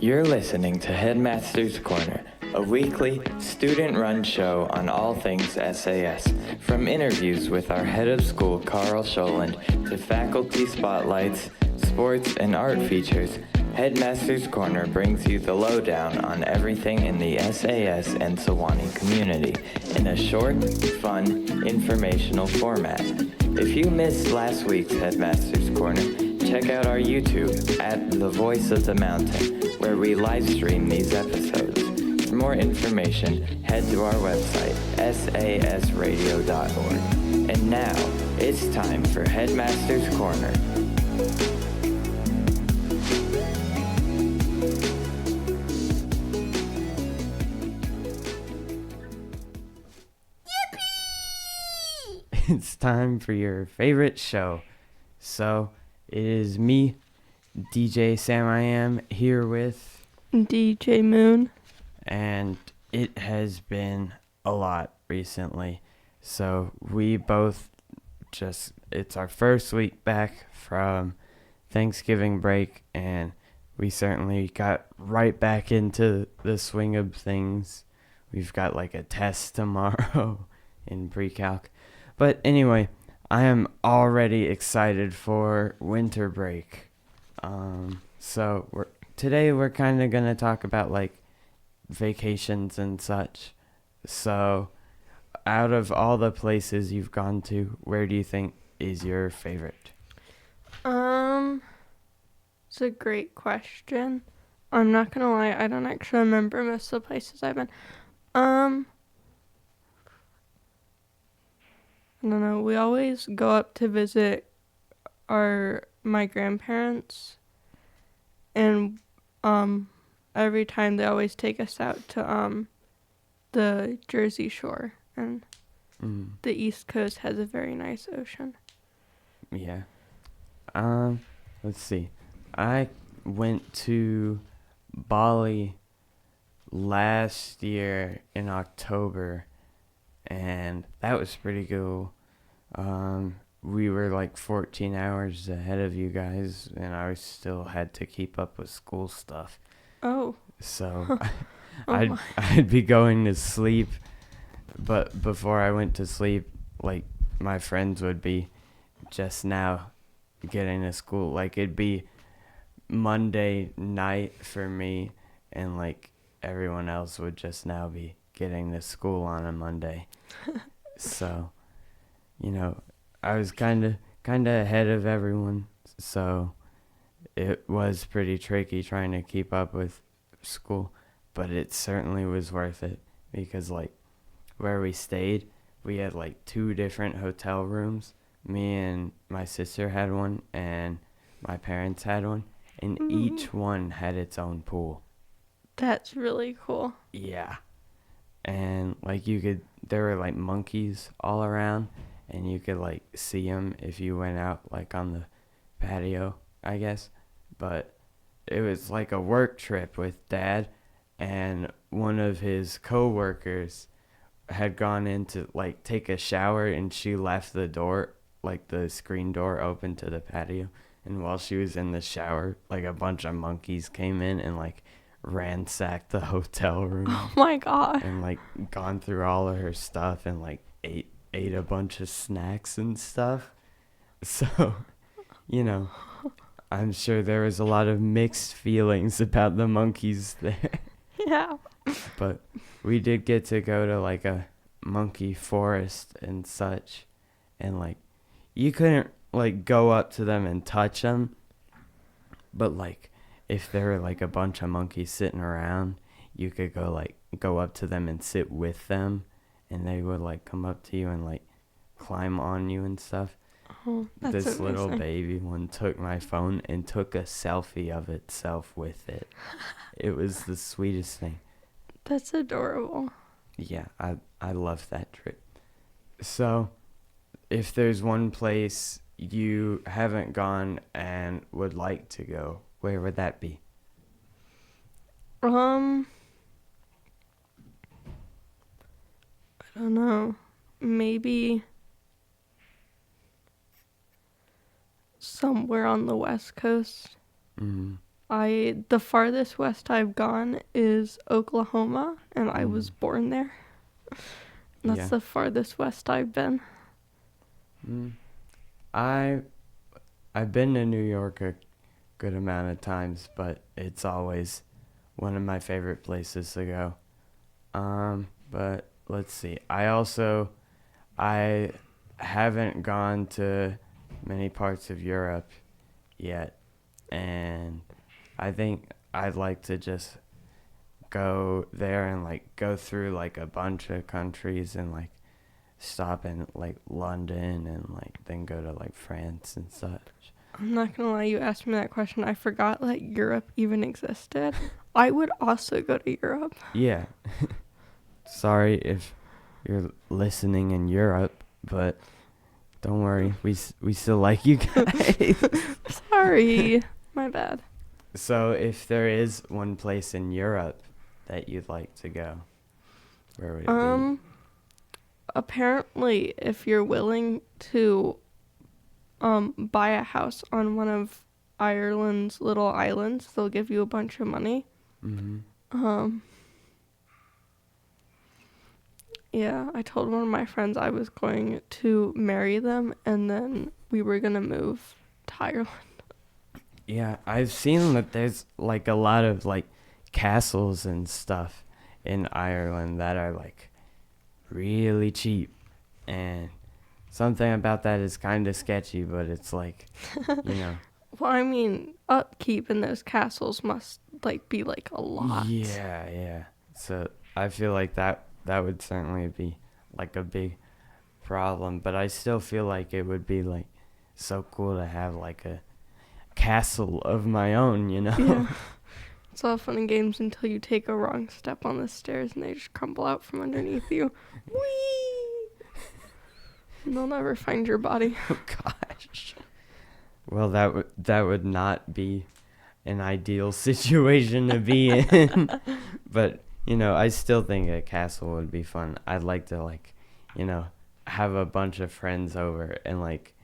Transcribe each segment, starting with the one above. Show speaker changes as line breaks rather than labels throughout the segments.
You're listening to Headmaster's Corner, a weekly, student-run show on all things SAS, from interviews with our head of school, Carl Scholand, to faculty spotlights, sports, and art features. Headmaster's Corner brings you the lowdown on everything in the SAS and Sewanee community in a short, fun, informational format. If you missed last week's Headmaster's Corner, check out our YouTube at The Voice of the Mountain, where we live stream these episodes. For more information, head to our website, sasradio.org. And now, it's time for Headmaster's Corner.
It's time for your favorite show. So, it is me, DJ Sam I Am, here with
DJ Moon.
And it has been a lot recently. So, we both it's our first week back from Thanksgiving break, and we certainly got right back into the swing of things. We've got like a test tomorrow in pre-calc. But anyway, I am already excited for winter break. So today we're kind of going to talk about like vacations and such. So out of all the places you've gone to, where do you think is your favorite?
It's a great question. I'm not going to lie, I don't actually remember most of the places I've been. I don't know. We always go up to visit my grandparents, and every time they always take us out to the Jersey Shore, and the East Coast has a very nice ocean.
Yeah. Let's see. I went to Bali last year in October, and that was pretty cool. We were like 14 hours ahead of you guys, and I still had to keep up with school stuff.
Oh.
So I'd be going to sleep, but before I went to sleep, like my friends would be just now getting to school. Like it'd be Monday night for me, and like everyone else would just now be getting to school on a Monday. So, you know, I was kind of ahead of everyone, so it was pretty tricky trying to keep up with school, but it certainly was worth it, because like where we stayed, we had like 2 different hotel rooms. Me and my sister had one, and my parents had one, and each one had its own pool.
That's really cool.
Yeah. And like there were like monkeys all around, and you could like see them if you went out like on the patio, I guess. But it was like a work trip with Dad, and one of his co-workers had gone in to like take a shower, and she left the door, like the screen door, open to the patio. And while she was in the shower, like a bunch of monkeys came in and like ransacked the hotel room.
Oh my god.
And like gone through all of her stuff, and like ate a bunch of snacks and stuff. So, you know, I'm sure there was a lot of mixed feelings about the monkeys there.
Yeah.
But we did get to go to like a monkey forest and such, and like you couldn't like go up to them and touch them, but like if there were like a bunch of monkeys sitting around, you could go up to them and sit with them, and they would like come up to you and like climb on you and stuff.
Oh, that's
this
amazing.
Little baby one took my phone and took a selfie of itself with it. It was the sweetest thing.
That's adorable.
Yeah, I love that trip. So, if there's one place you haven't gone and would like to go, where would that be?
I don't know. Maybe somewhere on the West Coast. The farthest west I've gone is Oklahoma, and I was born there. That's the farthest west I've been.
I've been to New York a good amount of times, but it's always one of my favorite places to go. But let's see. I haven't gone to many parts of Europe yet, and I think I'd like to just go there and like go through like a bunch of countries and like stop in like London and like then go to like France and such.
I'm not gonna lie, you asked me that question. I forgot that Europe even existed. I would also go to Europe.
Yeah. Sorry if you're listening in Europe, but don't worry, we still like you guys.
Sorry, my bad.
So if there is one place in Europe that you'd like to go, where would it be?
Apparently, if you're willing to buy a house on one of Ireland's little islands, they'll give you a bunch of money. Yeah, I told one of my friends I was going to marry them, and then we were gonna move to Ireland.
Yeah, I've seen that there's like a lot of like castles and stuff in Ireland that are like really cheap, and something about that is kind of sketchy, but it's like, you know.
Well, I mean, upkeep in those castles must like be like a lot.
Yeah. So I feel like that would certainly be like a big problem, but I still feel like it would be like so cool to have like a castle of my own, you know?
Yeah. It's all fun and games until you take a wrong step on the stairs and they just crumble out from underneath you. Whee! And they'll never find your body.
Oh gosh. Well, that would not be an ideal situation to be in. But, you know, I still think a castle would be fun. I'd like to like, you know, have a bunch of friends over and like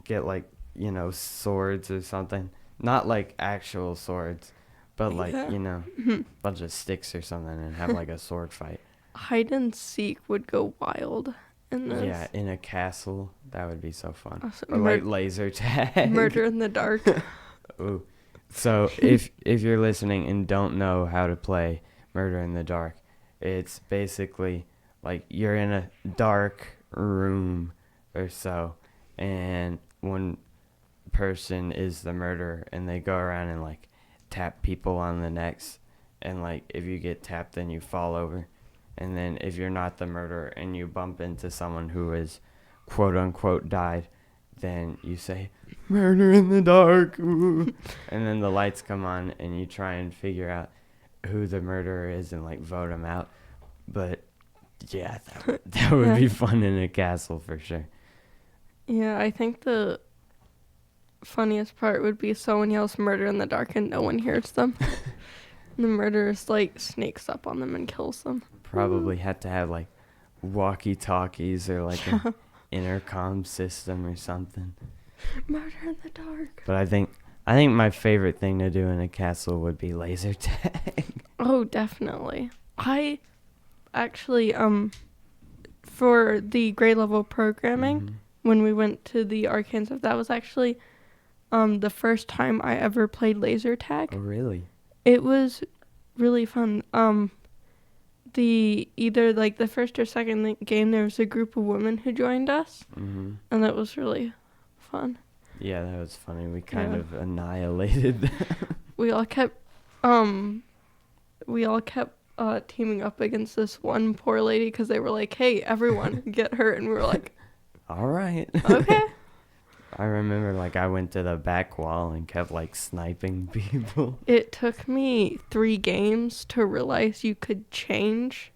get like, you know, swords or something. Not like actual swords, but like, you know, a bunch of sticks or something and have like a sword fight.
Hide and seek would go wild in this.
Yeah, in a castle, that would be so fun.
Also,
or like laser tag.
Murder in the dark.
Ooh. So if you're listening and don't know how to play Murder in the Dark, it's basically like you're in a dark room or so, and one person is the murderer, and they go around and like tap people on the necks, and like if you get tapped, then you fall over, and then if you're not the murderer and you bump into someone who is quote unquote died, then you say murder in the dark, ooh. And then the lights come on and you try and figure out who the murderer is and like vote him out. But yeah, that would be fun in a castle for sure.
Yeah, I think the funniest part would be someone yells murder in the dark and no one hears them. And the murderer like sneaks up on them and kills them.
Probably had to have like walkie-talkies or like an intercom system or something.
Murder in the dark.
But I think my favorite thing to do in a castle would be laser tag.
Oh, definitely. I actually for the grade level programming, when we went to the arcade stuff, that was actually the first time I ever played laser tag.
Oh, really?
It was really fun. Either like the first or second game, there was a group of women who joined us, and that was really fun.
Yeah, that was funny. We kind of annihilated them.
We all kept teaming up against this one poor lady because they were like, "Hey, everyone, get her," and we were like,
"All right."
Okay.
I remember like I went to the back wall and kept like sniping people.
It took me 3 games to realize you could change.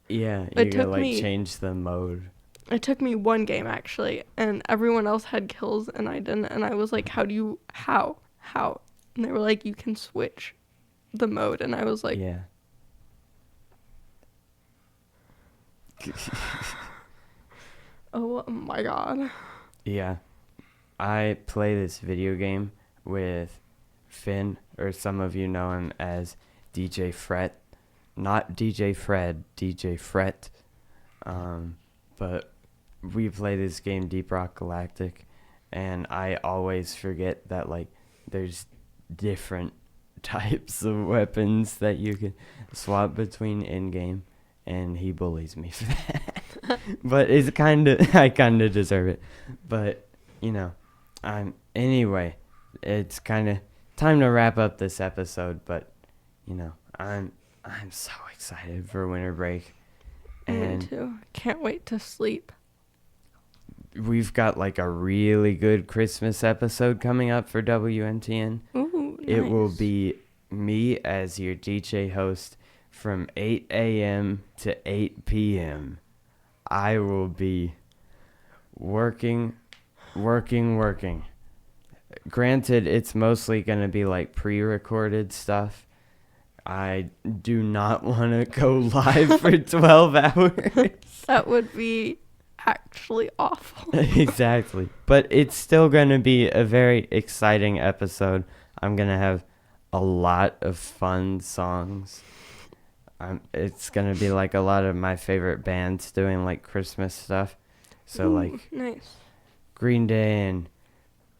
Yeah, you could like change the mode.
It took me 1 game actually, and everyone else had kills and I didn't, and I was like, how? And they were like, you can switch the mode, and I was like,
yeah.
Oh my god.
Yeah. I play this video game with Finn, or some of you know him as DJ Fret. Not DJ Fred, DJ Fret. But we play this game, Deep Rock Galactic, and I always forget that, like, there's different types of weapons that you can swap between in-game, and he bullies me for that. But it's I kind of deserve it. But, you know, anyway, it's kind of time to wrap up this episode, but, you know, I'm so excited for winter break. And
me too. I can't wait to sleep.
We've got like a really good Christmas episode coming up for WNTN.
Ooh, nice.
It will be me as your DJ host from 8 a.m. to 8 p.m. I will be working. Granted, it's mostly going to be like pre-recorded stuff. I do not want to go live for 12 hours.
That would be actually awful.
Exactly. But it's still going to be a very exciting episode. I'm going to have a lot of fun songs. It's going to be like a lot of my favorite bands doing like Christmas stuff. So
Ooh,
like
nice.
Green Day and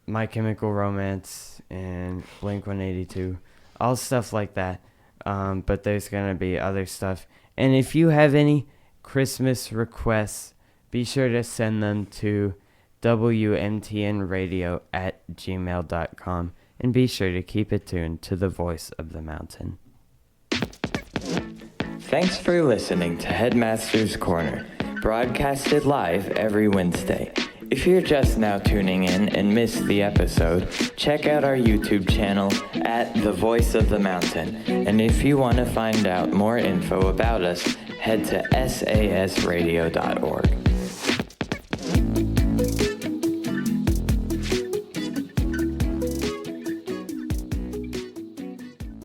My Chemical Romance and Blink-182. All stuff like that. But there's going to be other stuff. And if you have any Christmas requests, be sure to send them to wmtnradio@gmail.com. And be sure to keep it tuned to the voice of the mountain.
Thanks for listening to Headmaster's Corner, broadcasted live every Wednesday. If you're just now tuning in and missed the episode, check out our YouTube channel at The Voice of the Mountain. And if you want to find out more info about us, head to sasradio.org.